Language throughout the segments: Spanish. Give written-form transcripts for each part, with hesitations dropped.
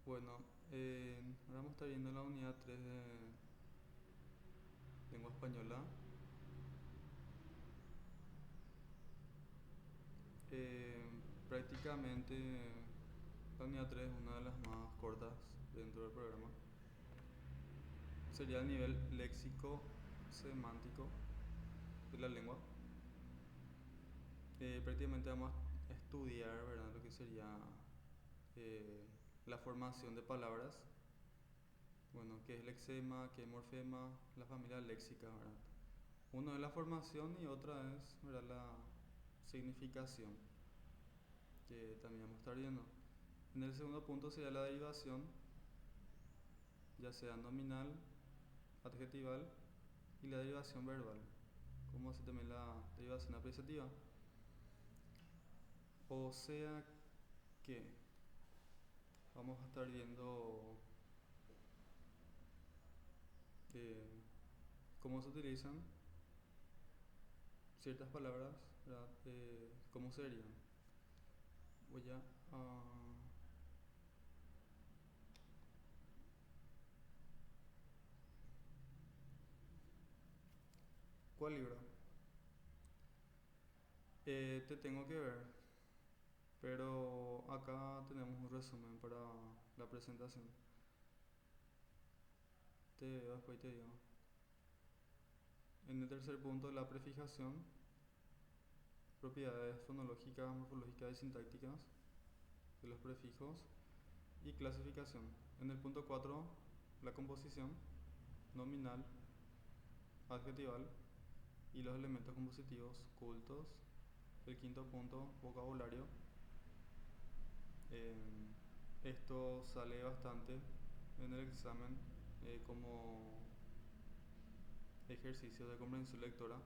Bueno, ahora vamos a estar viendo la unidad 3 de lengua española. Eh, Prácticamente la unidad 3 es una de las más cortas dentro del programa. Sería el nivel léxico semántico de la lengua. Prácticamente vamos a estudiar, ¿verdad?, lo que sería eh, la formación de palabras. Bueno, qué es lexema, qué es morfema, la familia léxica, ¿verdad? Uno es la formación y otra es, ¿verdad?, la significación, que también vamos a estar viendo. En el segundo punto sería la derivación, ya sea nominal, adjetival y la derivación verbal, como así también la derivación apreciativa. O sea que vamos a estar viendo eh, cómo se utilizan ciertas palabras, ¿verdad? ¿Cómo serían? Voy a... ¿Cuál libro? Te tengo que ver, pero acá tenemos un resumen para la presentación. Te veo después y te digo. En el tercer punto, la prefijación, propiedades fonológicas, morfológicas y sintácticas de los prefijos y clasificación. En el punto 4, la composición nominal, adjetival y los elementos compositivos cultos. El quinto punto, vocabulario. Eh, Esto sale bastante en el examen como ejercicio de comprensión lectora.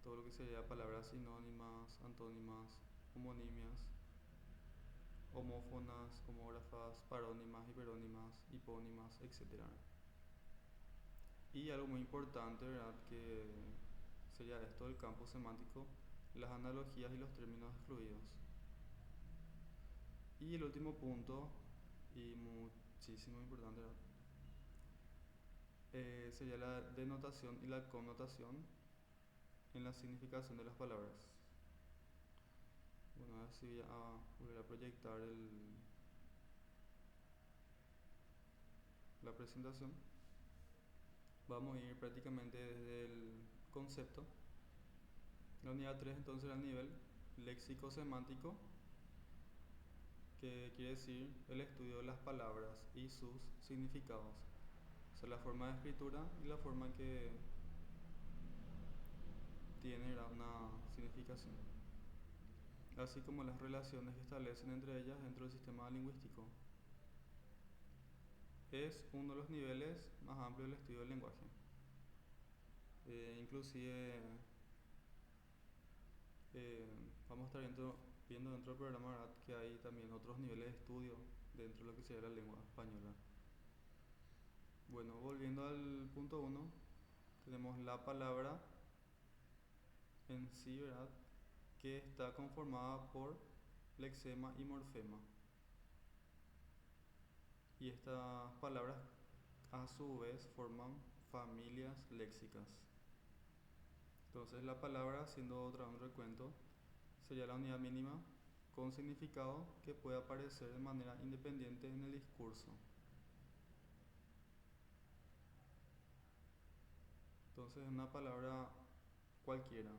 Todo lo que sería palabras sinónimas, antónimas, homonimias, homófonas, homógrafas, parónimas, hiperónimas, hipónimas, etc. Y algo muy importante, ¿verdad?, que sería esto del campo semántico, las analogías y los términos fluidos. Y el último punto, y muchísimo importante, ¿verdad?, sería la denotación y la connotación en la significación de las palabras. Bueno, ahora sí voy a volver a proyectar la presentación. Vamos a ir prácticamente desde el concepto. La unidad 3 entonces al nivel léxico semántico, que quiere decir el estudio de las palabras y sus significados. O sea, la forma de escritura y la forma que tiene una significación, así como las relaciones que establecen entre ellas dentro del sistema lingüístico. Es uno de los niveles más amplios del estudio del lenguaje. Inclusive vamos a estar viendo dentro del programa, ¿verdad?, que hay también otros niveles de estudio dentro de lo que sería la lengua española. Bueno, volviendo al punto 1, tenemos la palabra en sí, ¿verdad?, que está conformada por lexema y morfema. Y estas palabras a su vez forman familias léxicas. Entonces la palabra, haciendo otra un recuento, sería la unidad mínima con significado que puede aparecer de manera independiente en el discurso. Entonces una palabra cualquiera,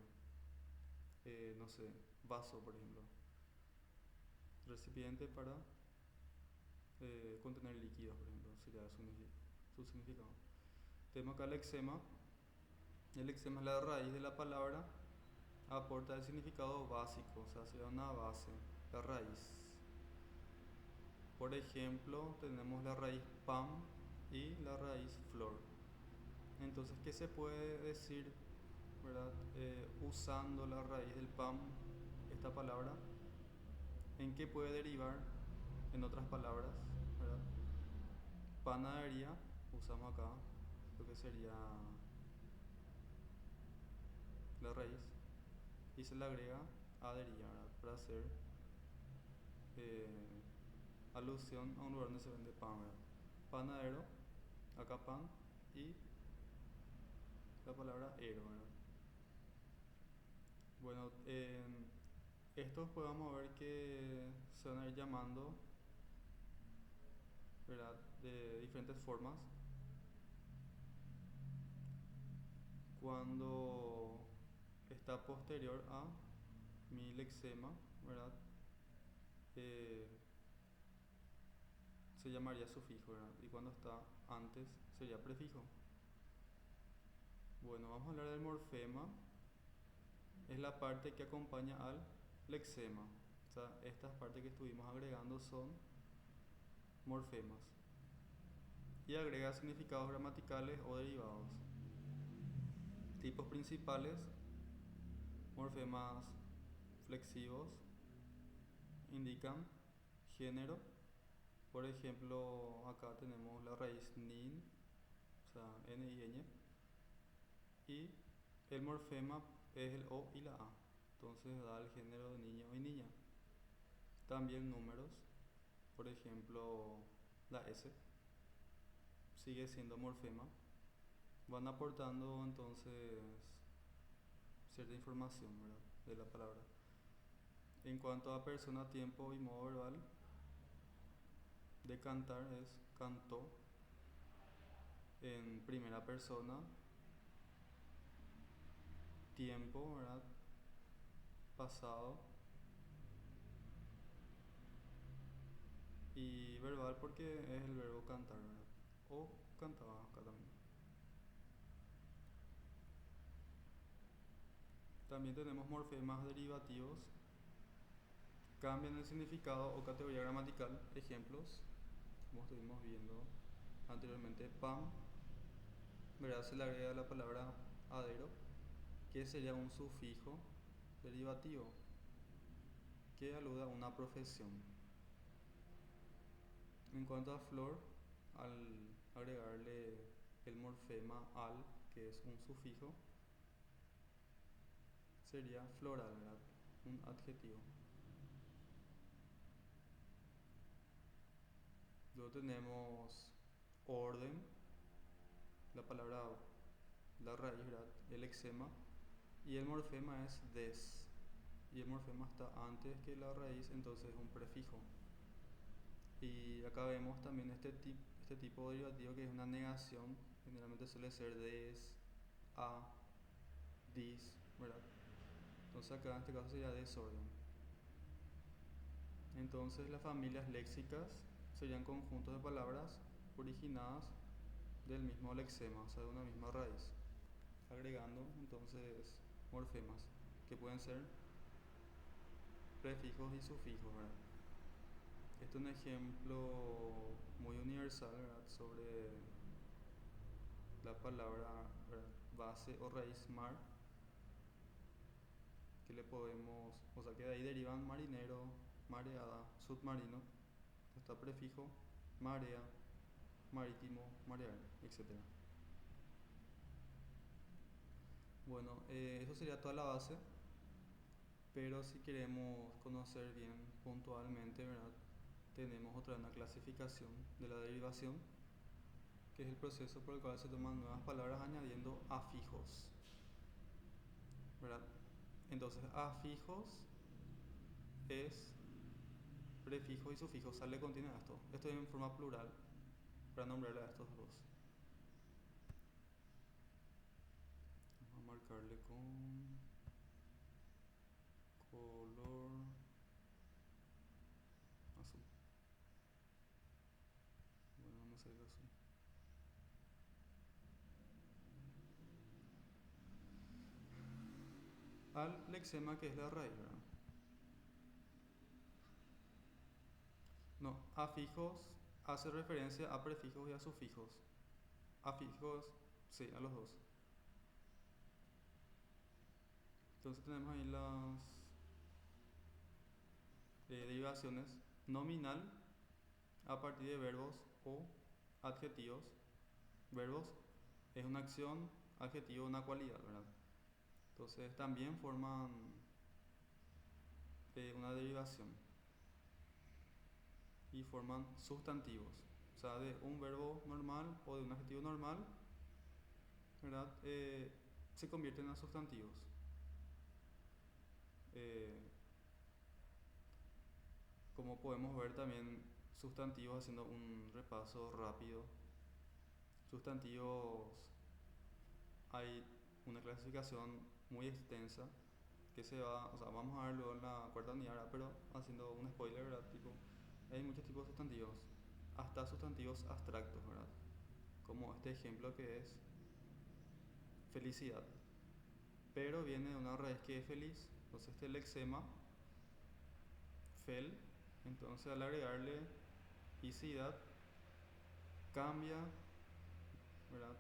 no sé, vaso por ejemplo, recipiente para contener líquidos por ejemplo, sería su significado. Tenemos acá el lexema. El lexema es la raíz de la palabra, aporta el significado básico, o sea, sería una base, la raíz. Por ejemplo, tenemos la raíz pan y la raíz flor. Entonces, ¿qué se puede decir, verdad? Usando la raíz del pan, esta palabra, ¿en qué puede derivar? En otras palabras, ¿verdad? Panadería, usamos acá lo que sería la raíz y se le agrega adería, ¿verdad?, para hacer alusión a un lugar donde se vende pan, ¿verdad? Panadero, acá pan, y la palabra ero, ¿verdad? Bueno, estos pues vamos a ver que se van a ir llamando, ¿verdad? De diferentes formas. Cuando está posterior a mi lexema, ¿verdad? Se llamaría sufijo, ¿verdad? Y cuando está antes sería prefijo. Bueno, vamos a hablar del morfema. Es la parte que acompaña al lexema. O sea, estas partes que estuvimos agregando son morfemas. Y agrega significados gramaticales o derivados. Tipos principales: morfemas flexivos, indican género. Por ejemplo, acá tenemos la raíz nin, o sea, n y ñ, y el morfema es el o y la a, entonces da el género de niño y niña. También números, por ejemplo, la s sigue siendo morfema, van aportando entonces cierta información, ¿verdad?, de la palabra. En cuanto a persona, tiempo y modo verbal, de cantar es cantó en primera persona, tiempo, ¿verdad?, pasado, y verbal porque es el verbo cantar, ¿verdad?, o cantaba acá también. También tenemos morfemas derivativos, cambian el significado o categoría gramatical. Ejemplos, como estuvimos viendo anteriormente, pan, ¿verdad?, se le agrega la palabra adero, que sería un sufijo derivativo que alude a una profesión. En cuanto a flor, al agregarle el morfema al, que es un sufijo, sería floral, ¿verdad?, un adjetivo. Luego tenemos orden, la palabra, la raíz, ¿verdad?, el lexema, y el morfema es des, y el morfema está antes que la raíz, entonces es un prefijo. Y acá vemos también este tipo derivativo que es una negación, generalmente suele ser des, a, dis, ¿verdad? Entonces acá en este caso sería desorden. Entonces las familias léxicas serían conjuntos de palabras originadas del mismo lexema, o sea, de una misma raíz, agregando entonces morfemas, que pueden ser prefijos y sufijos, ¿verdad? Este es un ejemplo muy universal, ¿verdad?, sobre la palabra, ¿verdad?, base o raíz mar, que le podemos, o sea, que de ahí derivan marinero, mareada, submarino, está prefijo marea, marítimo, marear, etc. Bueno, eso sería toda la base, pero si queremos conocer bien puntualmente, ¿verdad?, tenemos una clasificación de la derivación, que es el proceso por el cual se toman nuevas palabras añadiendo afijos, ¿verdad? Entonces, afijos es prefijo y sufijo, o sea, le contiene esto. Esto es en forma plural para nombrarle a estos dos. Vamos a marcarle con color azul. Bueno, vamos a hacer azul. Al lexema, que es la raíz, ¿verdad? No, afijos hace referencia a prefijos y a sufijos. Afijos, sí, a los dos. Entonces tenemos ahí las derivaciones. Nominal a partir de verbos o adjetivos. Verbos es una acción, adjetivo una cualidad, ¿verdad? Entonces también forman una derivación. y forman sustantivos. O sea, de un verbo normal o de un adjetivo normal, ¿verdad? Se convierten en sustantivos. Eh, Como podemos ver también sustantivos, haciendo un repaso rápido. Sustantivos, hay una clasificación muy extensa que se va, o sea, vamos a verlo en la cuarta unidad, ¿verdad? Pero haciendo un spoiler, ¿verdad? Tipo, hay muchos tipos de sustantivos, hasta sustantivos abstractos, ¿verdad? Como este ejemplo que es felicidad, pero viene de una raíz que es feliz, entonces este lexema, fel, entonces al agregarle icidad, cambia, ¿verdad?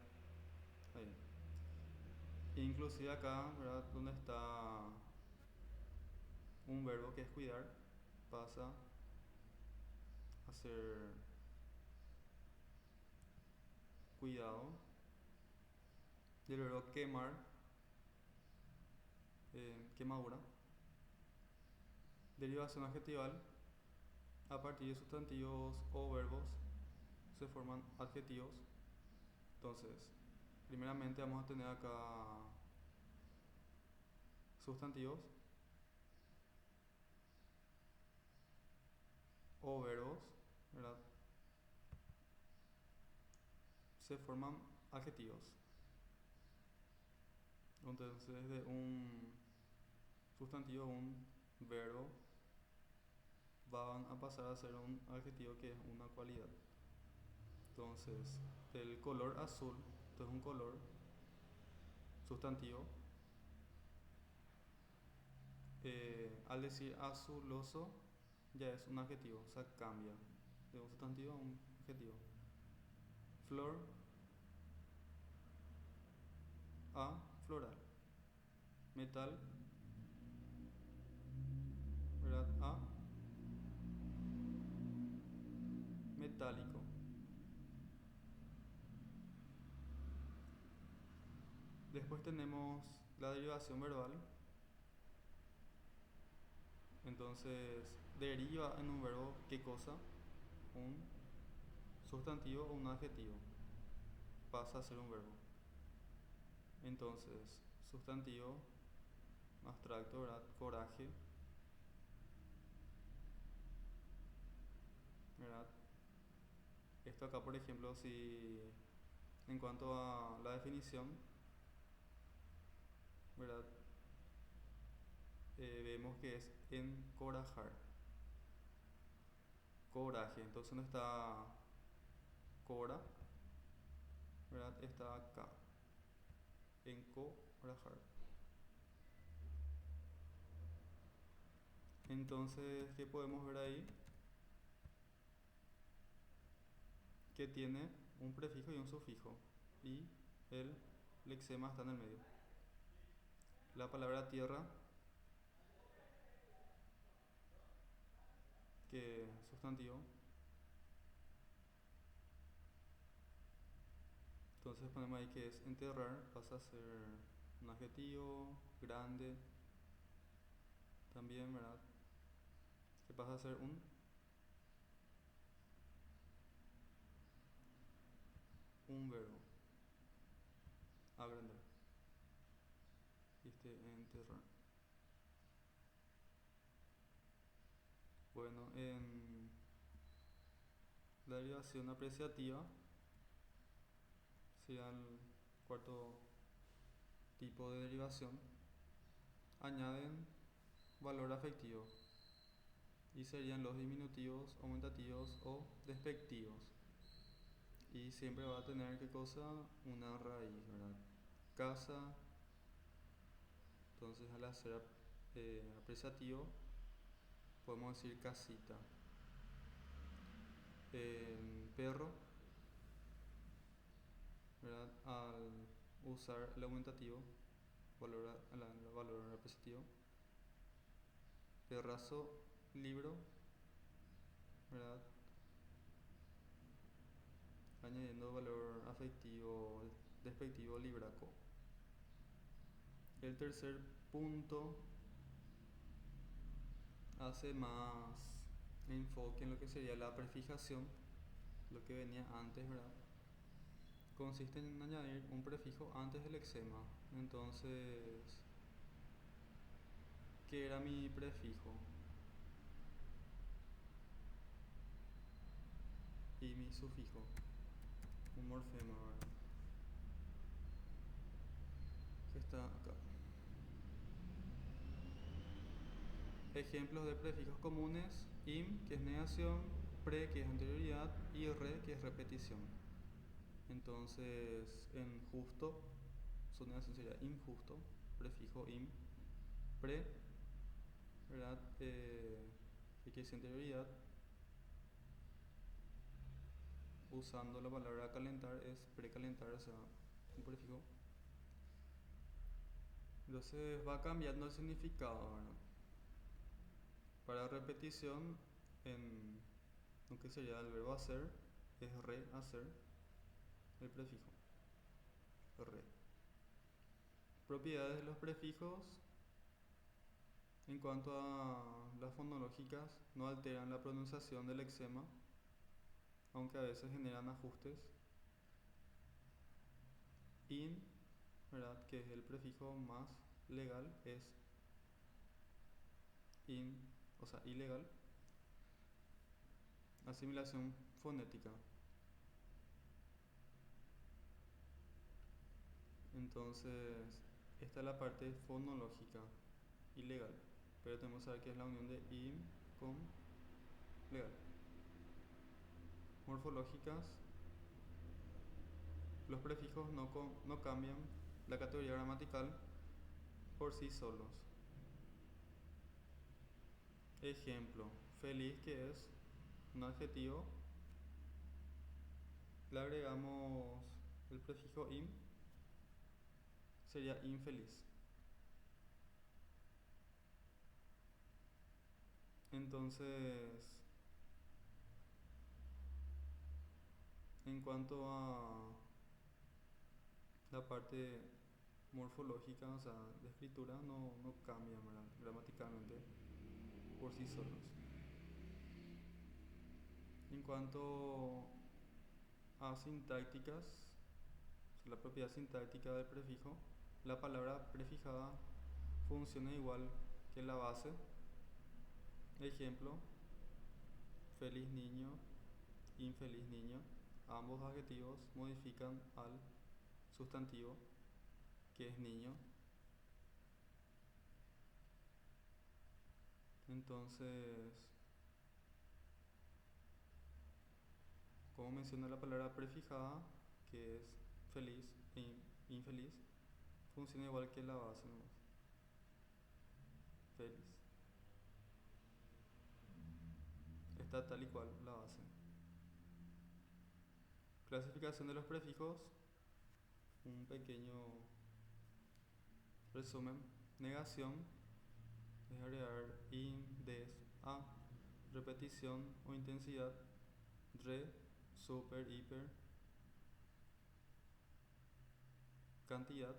Ahí. Inclusive acá, ¿verdad? Donde está un verbo que es cuidar, pasa a ser cuidado. Del verbo quemar, quemadura. Derivación adjetival, a partir de sustantivos o verbos se forman adjetivos. Entonces, primeramente vamos a tener acá sustantivos o verbos, ¿verdad? Se forman adjetivos. Entonces, de un sustantivo, un verbo, van a pasar a ser un adjetivo que es una cualidad. Entonces, el color azul, esto es un color sustantivo. Al decir azuloso, ya es un adjetivo, o sea, cambia de un sustantivo a un adjetivo. Flor a floral. Metal, ¿verdad? A metálico. Después tenemos la derivación verbal. Entonces, deriva en un verbo ¿qué cosa? Un sustantivo o un adjetivo. Pasa a ser un verbo. Entonces, sustantivo abstracto, ¿verdad? Coraje, ¿verdad? Esto acá, por ejemplo, si en cuanto a la definición, ¿verdad? Vemos que es encorajar, coraje. Entonces no está cora, ¿verdad? Está acá, encorajar. Entonces, ¿qué podemos ver ahí? Que tiene un prefijo y un sufijo, y el lexema está en el medio. La palabra tierra, que es sustantivo, entonces ponemos ahí que es enterrar, pasa a ser un adjetivo, grande, también, ¿verdad? Que pasa a ser un verbo, agrandar, enterrar. Bueno, en la derivación apreciativa sería el cuarto tipo de derivación. Añaden valor afectivo y serían los diminutivos, aumentativos o despectivos. Y siempre va a tener qué cosa, una raíz, ¿verdad? Casa, entonces al hacer apreciativo podemos decir casita. Perro, ¿verdad? Al usar el aumentativo, el valor apreciativo. Perrazo, libro, ¿verdad? Añadiendo valor afectivo, despectivo, libraco. El tercer punto hace más enfoque en lo que sería la prefijación, lo que venía antes, ¿verdad? Consiste en añadir un prefijo antes del lexema. Entonces, ¿qué era mi prefijo? Y mi sufijo, un morfema, ¿verdad? Que está acá. Ejemplos de prefijos comunes: im, que es negación; pre, que es anterioridad; y re, que es repetición. Entonces, en justo, su negación sería injusto, prefijo im; pre, ¿verdad? Que es anterioridad. Usando la palabra calentar es precalentar, o sea, un prefijo. Entonces va cambiando el significado, ¿verdad? Para repetición, en lo que sería el verbo hacer, es rehacer, el prefijo re. Propiedades de los prefijos: en cuanto a las fonológicas, no alteran la pronunciación del lexema, aunque a veces generan ajustes. In, ¿verdad? Que es el prefijo más legal, es in, o sea, ilegal. Asimilación fonética. Entonces, esta es la parte fonológica, ilegal. Pero tenemos que saber que es la unión de in con legal. Morfológicas: los prefijos no cambian la categoría gramatical por sí solos. Ejemplo: feliz, que es un adjetivo, le agregamos el prefijo in, sería infeliz. Entonces, en cuanto a la parte morfológica, o sea, de escritura, no cambia, ¿verdad? Gramaticalmente por sí solos. En cuanto a sintácticas, o sea, la propiedad sintáctica del prefijo, la palabra prefijada funciona igual que la base. Ejemplo: feliz niño, infeliz niño. Ambos adjetivos modifican al sustantivo, que es niño. Entonces, como menciona la palabra prefijada, que es feliz e infeliz, funciona igual que la base, ¿no? Feliz. Está tal y cual la base. Clasificación de los prefijos, un pequeño resumen. Negación es agregar in, des, a. Repetición o intensidad: re, super, hiper. Cantidad: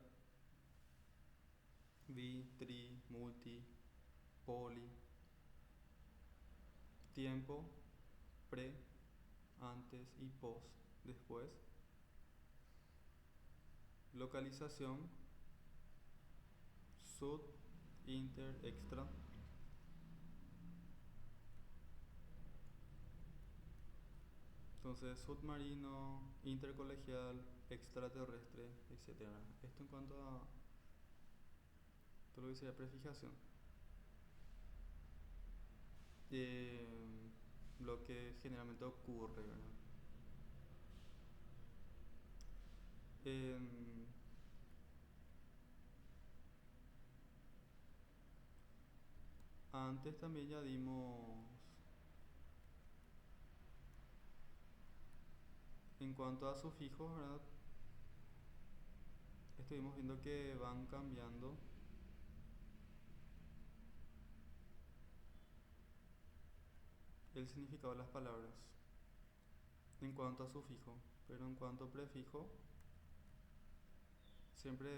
bi, tri, multi, poli. Tiempo: pre, antes, y post, después. Localización: sub, inter, extra. Entonces, submarino, intercolegial, extraterrestre, etc. Esto en cuanto a todo lo que sería prefijación. Lo que generalmente ocurre, ¿verdad? Antes también ya dimos, en cuanto a sufijos, ¿verdad? Estuvimos viendo que van cambiando el significado de las palabras en cuanto a sufijo, pero en cuanto a prefijo, siempre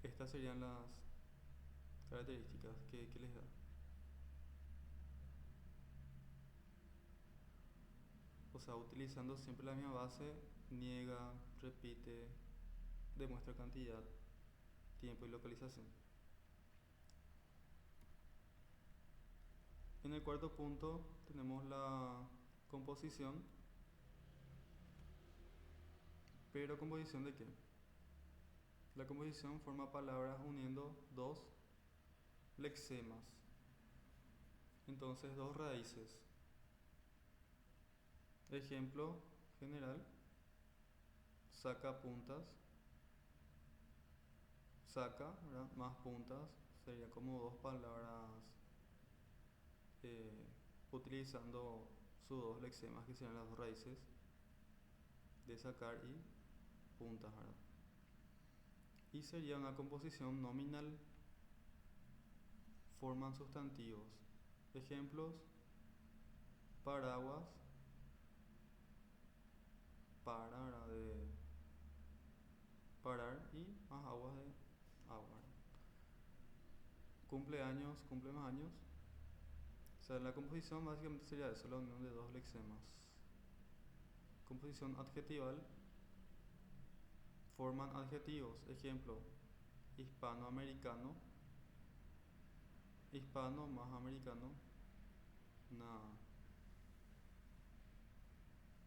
estas serían las características que les da. sea, utilizando siempre la misma base, niega, repite, demuestra cantidad, tiempo y localización. En el cuarto punto tenemos la composición, pero ¿composición de qué? La composición forma palabras uniendo dos lexemas, entonces dos raíces. Ejemplo general, saca puntas, saca, ¿verdad? Más puntas, sería como dos palabras eh, utilizando sus dos lexemas que serían las dos raíces de sacar y puntas, ¿verdad? Y sería una composición nominal, forman sustantivos. Ejemplos, paraguas, para, ¿verdad? De parar, y más aguas de agua. Cumpleaños, cumple más años. O sea, la composición básicamente sería eso, la unión de dos lexemas. Composición adjetival, forman adjetivos. Ejemplo, hispanoamericano, hispano más americano,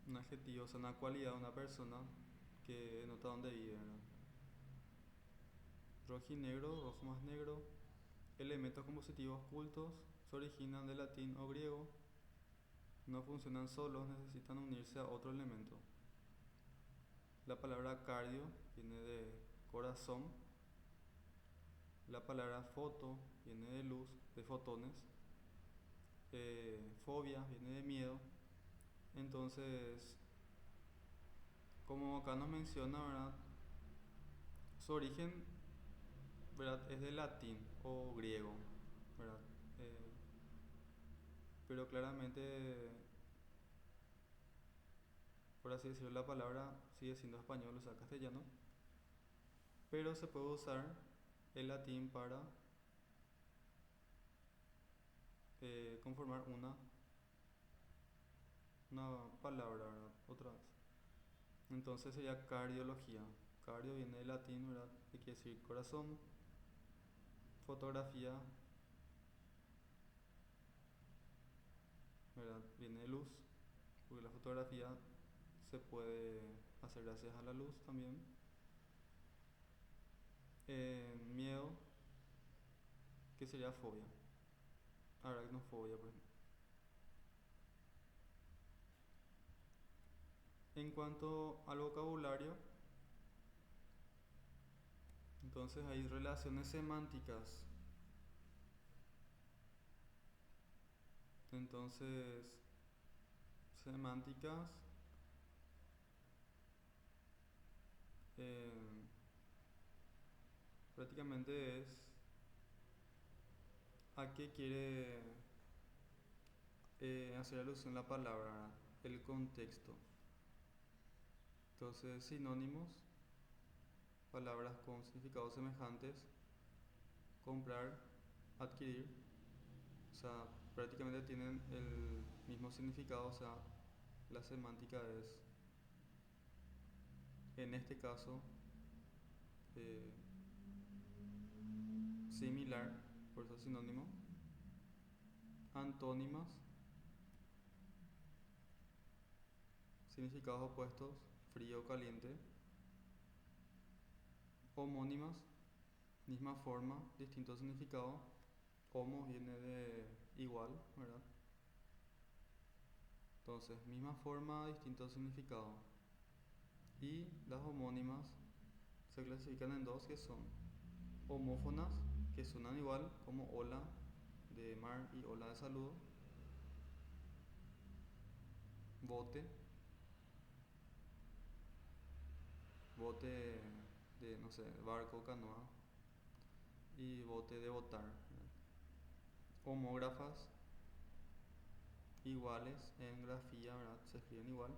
un adjetivo, o sea, una cualidad de una persona que denota dónde vive, ¿verdad? Rojinegro, rojo más negro. Elementos compositivos cultos se originan del latín o griego, no funcionan solos, necesitan unirse a otro elemento. La palabra cardio viene de corazón. La palabra foto viene de luz, de fotones. Fobia viene de miedo. Entonces, como acá nos menciona, ¿verdad? Su origen, ¿verdad? Es de latín o griego, ¿verdad? Pero claramente, por así decirlo, la palabra sigue siendo español, o sea, castellano. Pero se puede usar el latín para conformar una palabra, ¿verdad? Otra vez. Entonces sería cardiología. Cardio viene del latín, ¿verdad? Que quiere decir corazón. Fotografía, ¿verdad? Viene de luz, porque la fotografía se puede hacer gracias a la luz también. Miedo, que sería fobia. Aracnofobia, por ejemplo. En cuanto al vocabulario, entonces hay relaciones semánticas. Entonces, semánticas prácticamente es a qué quiere hacer alusión la palabra, el contexto. Entonces, sinónimos, palabras con significados semejantes, comprar, adquirir, o sea, prácticamente tienen el mismo significado, o sea, la semántica es, en este caso, eh, similar, por eso sinónimo. Antónimas, significados opuestos, frío o caliente. Homónimas, misma forma, distinto significado. Homo viene de igual, ¿verdad? Entonces, misma forma, distinto significado. Y las homónimas se clasifican en dos, que son homófonas, que suenan igual, como hola de mar y hola de saludo. Bote, bote de, no sé, barco, canoa. Y bote de botar, ¿verdad? Homógrafas, iguales en grafía, ¿verdad? Se escriben igual.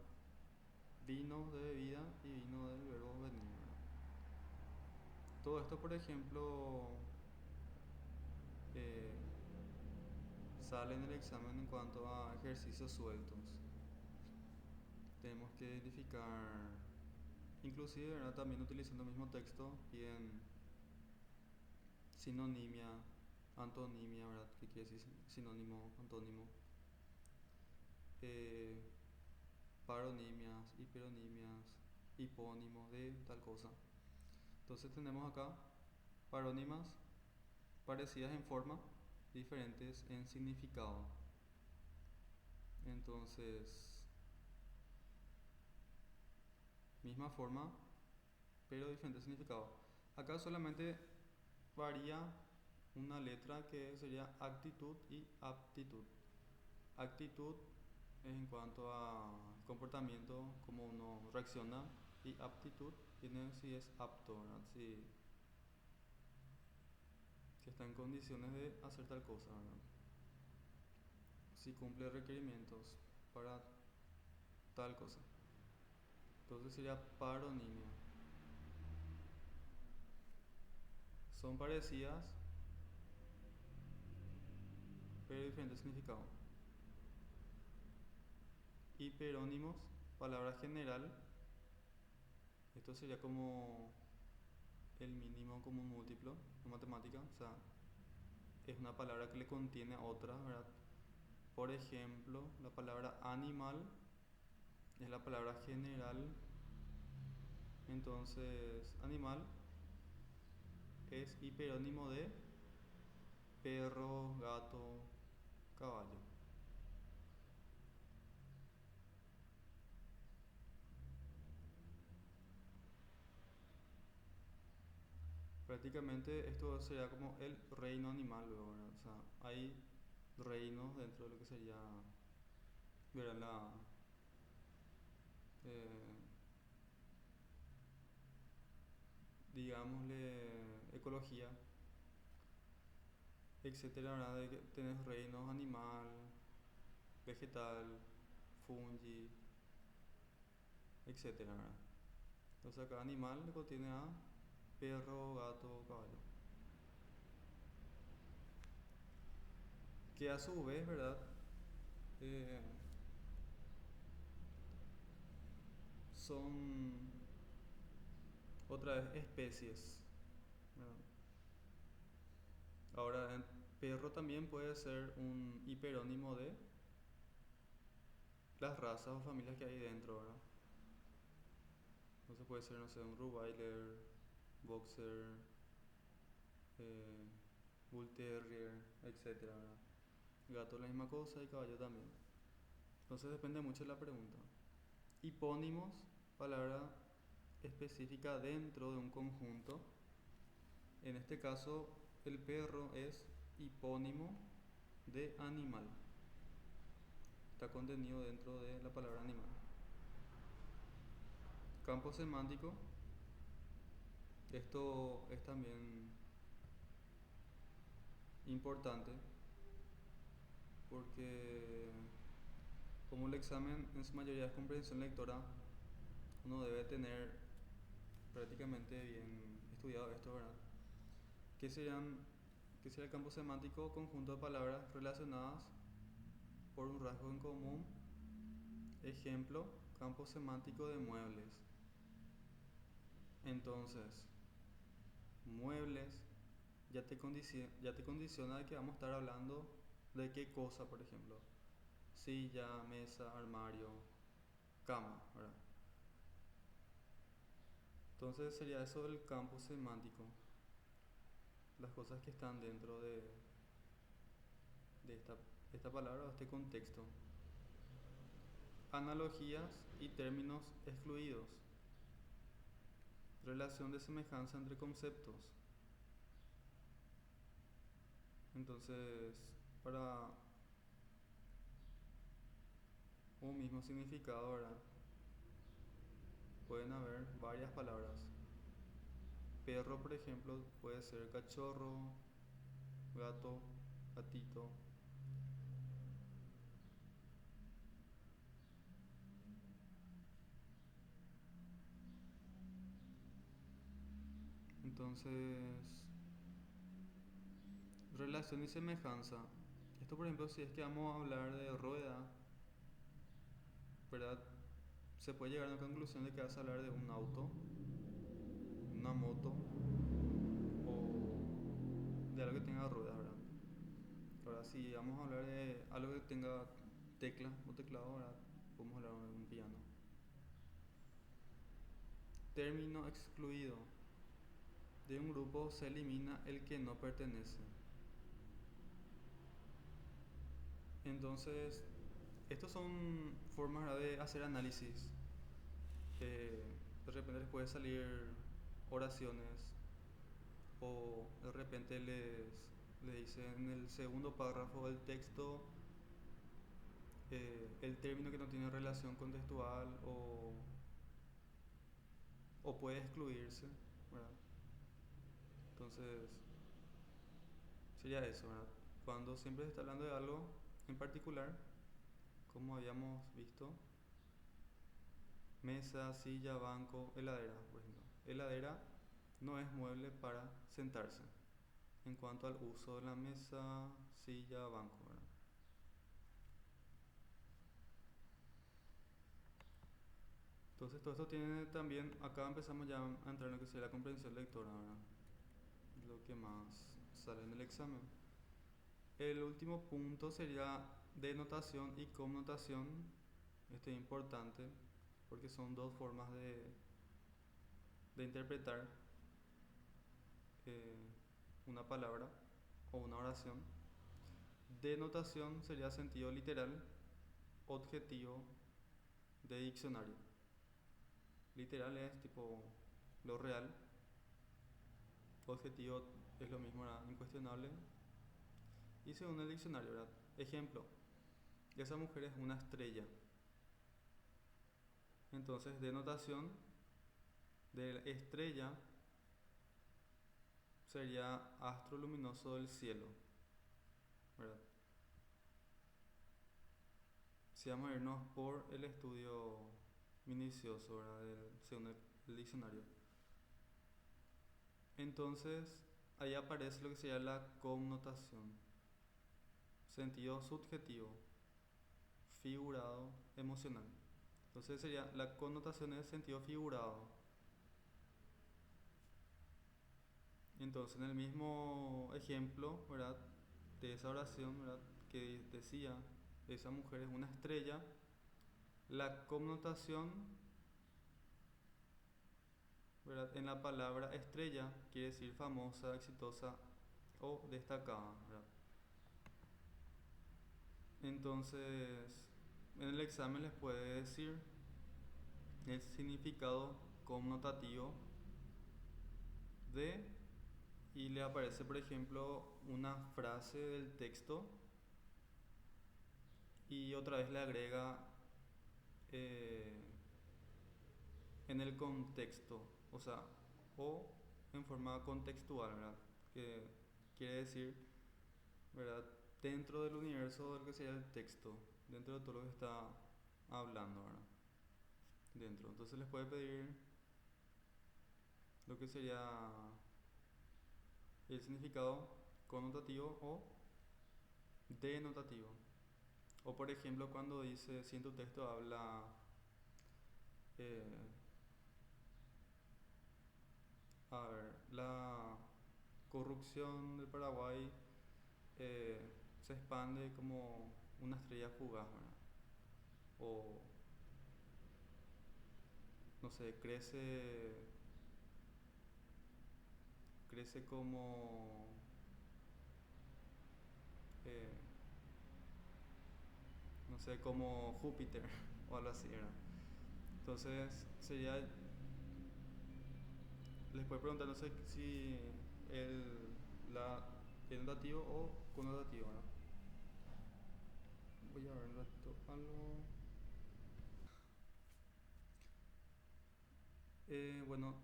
Vino de bebida y vino del verbo venir, ¿verdad? Todo esto, por ejemplo, eh, sale en el examen en cuanto a ejercicios sueltos. tenemos que identificar, inclusive, ¿verdad? También utilizando el mismo texto, piden sinonimia, antonimia, ¿verdad? ¿Qué quiere decir sinónimo, antónimo? Eh, Paronimias, hiperonimias, hipónimos de tal cosa. Entonces tenemos acá parónimas parecidas en forma, diferentes en significado. Entonces, misma forma, pero diferente significado. Acá solamente varía una letra que sería actitud y aptitud. Actitud es en cuanto a comportamiento, cómo uno reacciona, y aptitud tiene si es apto, ¿verdad? Si está en condiciones de hacer tal cosa, ¿verdad? Si cumple requerimientos para tal cosa. Entonces sería paronimia. Son parecidas, pero diferentes significados. Hiperónimos, palabra general. Esto sería como el mínimo común múltiplo en matemática. O sea, es una palabra que le contiene a otra, ¿verdad? Por ejemplo, la palabra animal es la palabra general. Entonces, animal es hiperónimo de perro, gato, caballo. Prácticamente esto sería como el reino animal, luego, ¿verdad? O sea, hay reinos dentro de lo que sería, ¿verdad? Eh, digámosle, ecología, etcétera, ¿verdad? De que tenés reinos animal, vegetal, fungi, etcétera, ¿verdad? Entonces acá animal le contiene a perro, gato, caballo. Que a su vez, ¿verdad? Eh, son otra vez especies, ¿verdad? Ahora, perro también puede ser un hiperónimo de las razas o familias que hay dentro, ¿verdad? Entonces puede ser, no sé, un Rottweiler, Boxer, eh, Bull Terrier, etcétera, ¿verdad? Gato la misma cosa y caballo también. Entonces depende mucho de la pregunta. Hipónimos, palabra específica dentro de un conjunto. En este caso, el perro es hipónimo de animal. Está contenido dentro de la palabra animal. Campo semántico. Esto es también importante porque como el examen en su mayoría es comprensión lectora, uno debe tener prácticamente bien estudiado esto, ¿verdad? ¿Qué serían, qué sería el campo semántico? Conjunto de palabras relacionadas por un rasgo en común. Ejemplo, campo semántico de muebles. Entonces, muebles ya te condiciona de que vamos a estar hablando de qué cosa, por ejemplo. Silla, mesa, armario, cama, ¿verdad? Entonces sería eso el campo semántico, las cosas que están dentro de esta palabra o este contexto. Analogías y términos excluidos. Relación de semejanza entre conceptos. Entonces, para un mismo significado, ¿verdad? Pueden haber varias palabras. Perro, por ejemplo, puede ser cachorro, gato, gatito. Entonces, relación y semejanza. Esto, por ejemplo, si es que vamos a hablar de rueda, ¿verdad? se puede llegar a una conclusión de que vas a hablar de un auto, una moto o de algo que tenga ruedas, ¿verdad? Ahora, si vamos a hablar de algo que tenga teclas o teclado, ¿verdad? Podemos hablar de un piano. Término excluido. De un grupo se elimina el que no pertenece. Entonces, estos son formas, ¿verdad?, de hacer análisis. De repente les puede salir oraciones o de repente les dice en el segundo párrafo del texto el término que no tiene relación contextual o puede excluirse, ¿verdad? Entonces, sería eso, ¿verdad? Cuando siempre se está hablando de algo en particular, como habíamos visto, mesa, silla, banco, heladera, por ejemplo. Heladera no es mueble para sentarse en cuanto al uso de la mesa, silla, banco, ¿verdad? Entonces todo esto tiene también, acá empezamos ya a entrar en lo que sería la comprensión lectora, ¿verdad? Lo que más sale en el examen. El último punto sería denotación y connotación. Este es importante porque son dos formas de interpretar eh, una palabra o una oración. Denotación sería sentido literal, objetivo de diccionario. Literal es tipo lo real, objetivo es lo mismo, ¿verdad?, incuestionable. Y según el diccionario, ¿verdad? Ejemplo, esa mujer es una estrella. Entonces, denotación de estrella sería astro luminoso del cielo, ¿verdad? Si vamos a irnos por el estudio minucioso, ¿verdad?, según el diccionario. Entonces, ahí aparece lo que sería la connotación. Sentido subjetivo, figurado, emocional. Entonces sería la connotación en el sentido figurado. Entonces en el mismo ejemplo, ¿verdad?, de esa oración, ¿verdad?, que decía esa mujer es una estrella, la connotación, ¿verdad?, en la palabra estrella quiere decir famosa, exitosa o destacada, ¿verdad? Entonces en el examen les puede decir el significado connotativo de, y le aparece por ejemplo una frase del texto y otra vez le agrega eh, en el contexto, o sea, o en forma contextual, ¿verdad? Que quiere decir, ¿verdad?, dentro del universo del que sería el texto, dentro de todo lo que está hablando, ¿verdad? Dentro. Entonces les puede pedir lo que sería el significado connotativo o denotativo. O por ejemplo cuando dice, si en tu texto habla eh, a ver, la corrupción del Paraguay se expande como una estrella fugaz, ¿verdad? O no sé, crece como eh, no sé, como Júpiter o algo así, ¿verdad? Entonces sería, les puede preguntar, no sé si el dativo o connotativo, ¿verdad? Voy a ver un ratito algo. Bueno,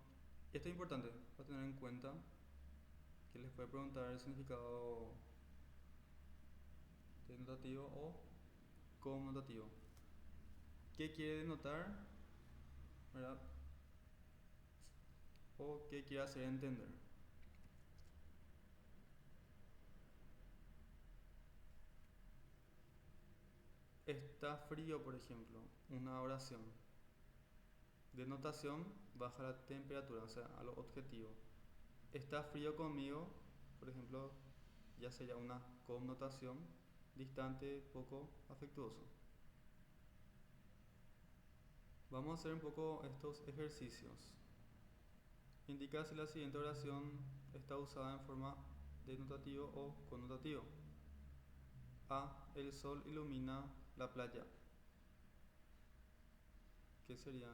esto es importante para tener en cuenta que les puede preguntar el significado denotativo o connotativo. ¿Qué quiere denotar, verdad? O qué quiere hacer entender. Está frío, por ejemplo, una oración. Denotación, baja la temperatura, o sea, a lo objetivo. Está frío conmigo, por ejemplo, ya sería una connotación, distante, poco afectuoso. Vamos a hacer un poco estos ejercicios. Indica si la siguiente oración está usada en forma denotativo o connotativo. A. El sol ilumina la playa. ¿Qué sería?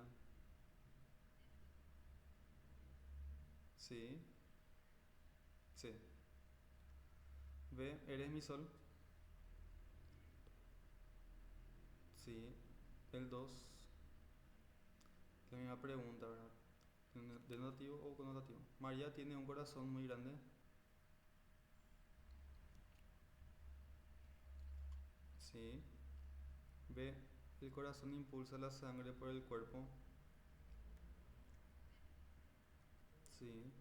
Sí. Sí. B. Eres mi sol. Sí. El 2. La misma pregunta, ¿verdad? ¿Denotativo o connotativo? María tiene un corazón muy grande. Sí. B. El corazón impulsa la sangre por el cuerpo. Sí.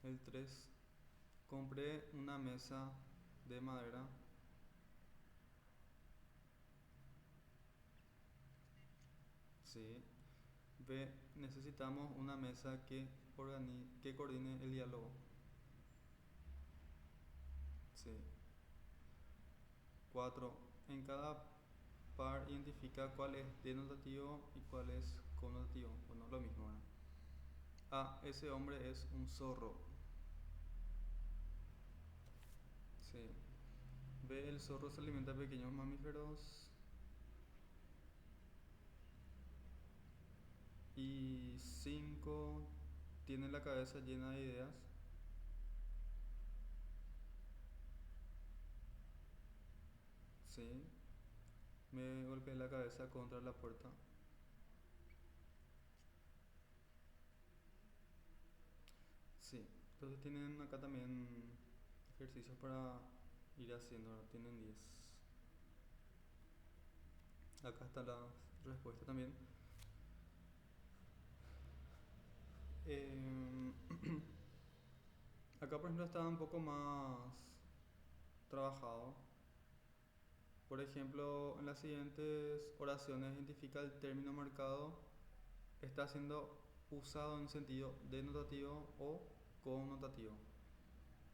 El 3. Compré una mesa de madera. Sí. B. Necesitamos una mesa que coordine el diálogo. Sí. 4. En cada par identifica cuál es denotativo y cuál es connotativo. Bueno, lo mismo, ¿verdad? A. Ese hombre es un zorro. Sí. B. El zorro se alimenta de pequeños mamíferos. Y 5. Tiene la cabeza llena de ideas. Sí. Me golpeé la cabeza contra la puerta. Sí. Entonces tienen acá también ejercicios para ir haciendo. ¿Verdad? Tienen 10. Acá está la respuesta también. Eh, acá por ejemplo está un poco más trabajado. Por ejemplo, en las siguientes oraciones identifica el término marcado está siendo usado en sentido denotativo o connotativo.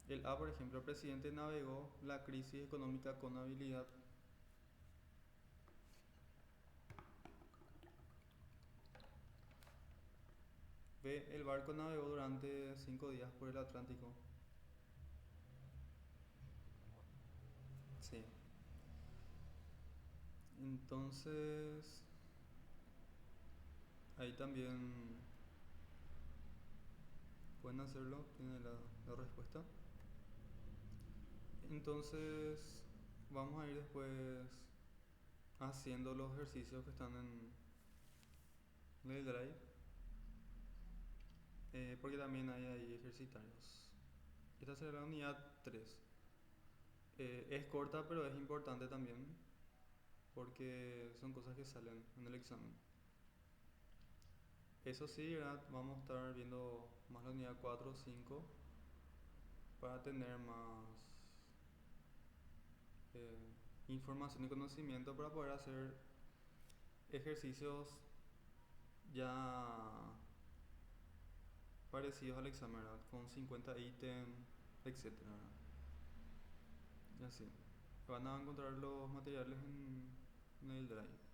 El A, por ejemplo, el presidente navegó la crisis económica con habilidad. B, el barco navegó durante 5 días por el Atlántico. Sí. Entonces, ahí también pueden hacerlo, tienen la respuesta. Entonces, vamos a ir después haciendo los ejercicios que están en el Drive, porque también hay ahí ejercitarios. Esta será la unidad 3. Es corta, pero es importante también, porque son cosas que salen en el examen. Eso sí, ¿verdad? Vamos a estar viendo más la unidad 4 o 5 para tener más eh, información y conocimiento para poder hacer ejercicios ya parecidos al examen, ¿verdad? Con 50 ítems, etcétera, ¿verdad? Y así. Van a encontrar los materiales en el Drive.